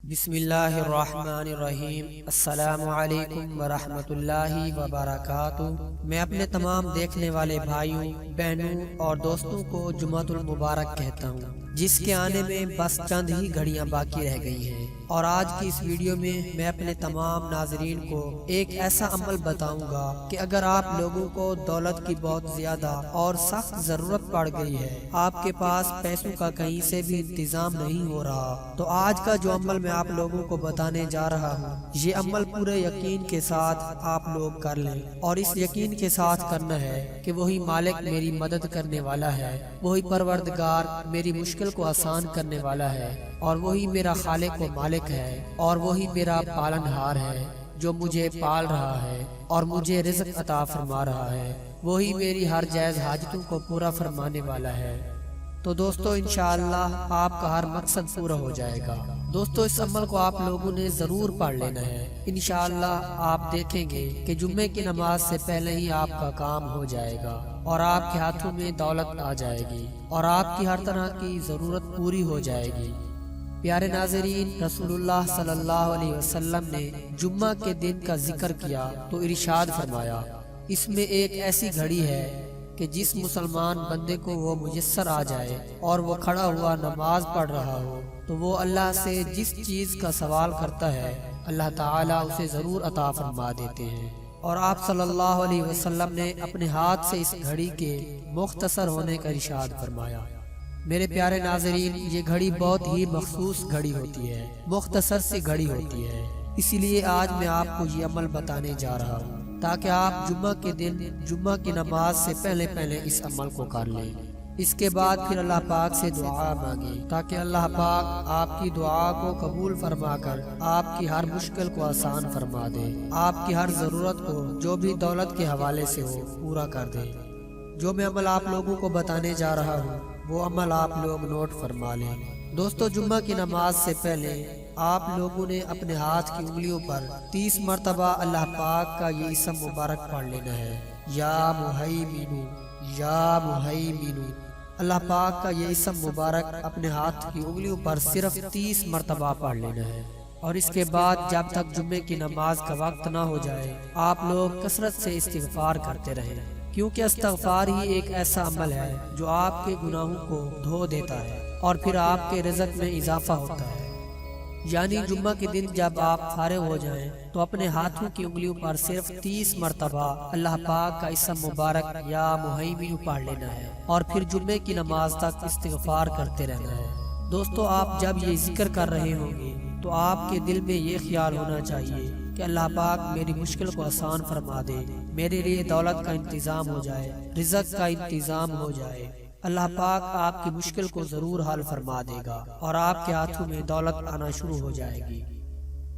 بسم اللہ الرحمن الرحیم۔ السلام علیکم ورحمۃ اللہ وبرکاتہ۔ میں اپنے تمام دیکھنے والے بھائیوں، بہنوں اور دوستوں کو جمعۃ المبارک کہتا ہوں، جس کے آنے میں بس چند ہی گھڑیاں باقی رہ گئی ہیں۔ اور آج کی اس ویڈیو میں اپنے تمام ناظرین کو ایک ایسا عمل بتاؤں گا کہ اگر آپ لوگوں کو دولت کی بہت زیادہ اور سخت ضرورت پڑ گئی ہے، آپ کے پاس پیسوں کا کہیں سے بھی انتظام نہیں ہو رہا، تو آج کا جو عمل میں آپ لوگوں کو بتانے جا رہا ہوں، یہ عمل پورے یقین کے ساتھ آپ لوگ کر لیں، اور اس یقین کے ساتھ کرنا ہے کہ وہی مالک میری مدد کرنے والا ہے، وہی پروردگار میری مشکل کو آسان کرنے والا ہے، اور وہی میرا خالق و مالک ہے، اور وہی میرا پالن ہار ہے جو مجھے پال رہا ہے اور مجھے رزق عطا فرما رہا ہے، وہی میری ہر جائز حاجتوں کو پورا فرمانے والا ہے۔ تو دوستو انشاءاللہ آپ کا ہر مقصد پورا ہو جائے گا۔ دوستو اس عمل کو آپ لوگوں نے ضرور پڑھ لینا ہے۔ انشاءاللہ آپ دیکھیں گے کہ جمعے کی نماز سے پہلے ہی آپ کا کام ہو جائے گا، اور آپ کے ہاتھوں میں دولت آ جائے گی، اور آپ کی ہر طرح کی ضرورت پوری ہو جائے گی۔ پیارے ناظرین، رسول اللہ صلی اللہ علیہ وسلم نے جمعہ کے دن کا ذکر کیا تو ارشاد فرمایا، اس میں ایک ایسی گھڑی ہے کہ جس مسلمان بندے کو وہ میسر آ جائے اور وہ کھڑا ہوا نماز پڑھ رہا ہو، تو وہ اللہ سے جس چیز کا سوال کرتا ہے اللہ تعالیٰ اسے ضرور عطا فرما دیتے ہیں۔ اور آپ صلی اللہ علیہ وسلم نے اپنے ہاتھ سے اس گھڑی کے مختصر ہونے کا ارشاد فرمایا۔ میرے پیارے ناظرین، یہ گھڑی بہت ہی مخصوص گھڑی ہوتی ہے، مختصر سی گھڑی ہوتی ہے، اسی لیے آج میں آپ کو یہ عمل بتانے جا رہا ہوں تاکہ آپ جمعہ کے دن جمعہ کی نماز سے پہلے اس عمل کو کر لیں۔ اس کے بعد پھر اللہ پاک سے دعا مانگیں تاکہ اللہ پاک آپ کی دعا کو قبول فرما کر آپ کی ہر مشکل کو آسان فرما دے، آپ کی ہر ضرورت کو جو بھی دولت کے حوالے سے ہو پورا کر دے۔ جو میں عمل آپ لوگوں کو بتانے جا رہا ہوں وہ عمل آپ لوگ نوٹ فرما لیں۔ دوستو جمعہ کی نماز سے پہلے آپ لوگوں نے اپنے ہاتھ کی انگلیوں پر 30 مرتبہ اللہ پاک کا یہ اسم مبارک پڑھ لینا ہے، یا مہیمن، یا مہیمن۔ اللہ پاک کا یہ اسم مبارک اپنے ہاتھ کی انگلیوں پر صرف 30 مرتبہ پڑھ لینا ہے، اور اس کے بعد جب تک جمعے کی نماز کا وقت نہ ہو جائے آپ لوگ کثرت سے استغفار کرتے رہیں، کیونکہ استغفار ہی ایک ایسا عمل ہے جو آپ کے گناہوں کو دھو دیتا ہے اور پھر آپ کے رزق میں اضافہ ہوتا ہے۔ یعنی جمعہ کے دن جب آپ فارغ ہو جائیں تو اپنے ہاتھوں کی انگلیوں پر صرف 30 مرتبہ اللہ پاک کا اسم مبارک یا مہیمن پڑھ لینا ہے، اور پھر جمعے کی نماز تک استغفار کرتے رہنا ہے۔ دوستو آپ جب یہ ذکر کر رہے ہوں گے تو آپ کے دل میں یہ خیال ہونا چاہیے کہ اللہ پاک میری مشکل کو آسان فرما دے، میرے لیے دولت کا انتظام ہو جائے، رزق کا انتظام ہو جائے۔ اللہ پاک آپ کی مشکل کو ضرور حل فرما دے گا اور آپ کے ہاتھوں میں دولت آنا شروع ہو جائے گی۔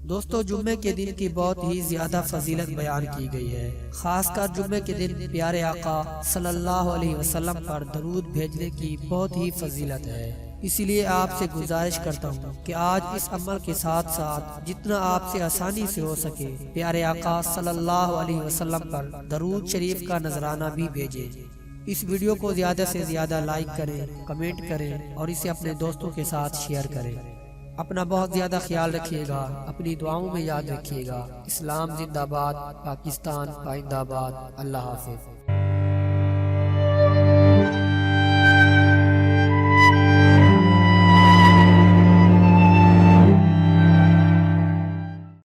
دوستو جمعے کے دن کی بہت ہی زیادہ فضیلت بیان کی گئی ہے، خاص کر جمعے کے دن پیارے آقا صلی اللہ علیہ وسلم پر درود بھیجنے کی بہت ہی فضیلت ہے۔ اسی لیے آپ سے گزارش کرتا ہوں کہ آج اس عمل کے ساتھ ساتھ جتنا آپ سے آسانی سے ہو سکے پیارے آقا صلی اللہ علیہ وسلم پر درود شریف کا نذرانہ بھی بھیجیں۔ اس ویڈیو کو زیادہ سے زیادہ لائک کریں، کمنٹ کریں اور اسے اپنے دوستوں کے ساتھ شیئر کریں۔ اپنا بہت زیادہ خیال رکھیے گا، اپنی دعاؤں میں یاد رکھیے گا۔ اسلام زندہ باد، پاکستان پائندہ باد۔ اللہ حافظ۔